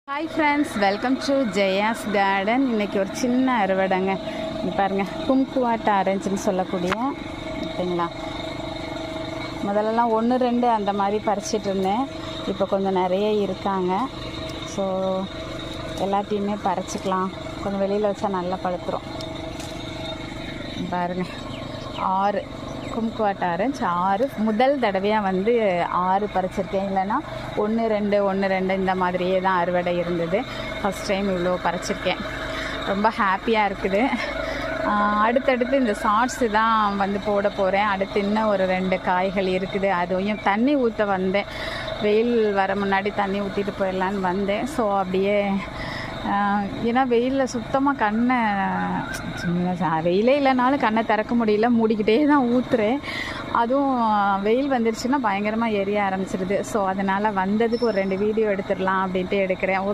Hi friends, welcome to Jaya's garden. இன்றைக்கி ஒரு சின்ன அறுவடைங்க. இங்கே பாருங்கள், கும்குவாட் ஆரஞ்சுன்னு சொல்லக்கூடிய ஓகேங்களா. முதல்லலாம் 1-2 அந்த மாதிரி பறிச்சிட்டு இருந்தேன். இப்போ கொஞ்சம் நிறைய இருக்காங்க. ஸோ எல்லாத்தையுமே பறிச்சிக்கலாம். கொஞ்சம் வெளியில் வச்சா நல்லா பழுத்துரும். பாருங்கள், 6 கும்குவாட் ஆரஞ்சு, 6 முதல் தடவையாக 6 பறிச்சிருக்கேன். இல்லைன்னா 1-2 இந்த மாதிரியே தான் அறுவடை இருந்தது. ஃபஸ்ட் டைம் இவ்வளோ பறிச்சிருக்கேன். ரொம்ப ஹாப்பியாக இருக்குது. அடுத்தடுத்து இந்த ஷார்ட்ஸு தான் போட போகிறேன். அடுத்து இன்னும் ஒரு 2 காய்கள் இருக்குது. அதையும் தண்ணி ஊற்ற வந்தேன். வெயில் வர முன்னாடி தண்ணி ஊற்றிட்டு போயிடலான்னு வந்தேன். ஸோ அப்படியே ஏன்னா வெயிலில் சுத்தமாக கண்ணை வெயிலே இல்லைனாலும் கண்ணை திறக்க முடியல, மூடிக்கிட்டே தான் ஊற்றுறேன். அதுவும் வெயில் வந்துருச்சுன்னா பயங்கரமாக எரிய ஆரம்பிச்சிடுது. ஸோ அதனால் வந்ததுக்கு ஒரு 2 வீடியோ எடுத்துடலாம் அப்படின்ட்டு எடுக்கிறேன்.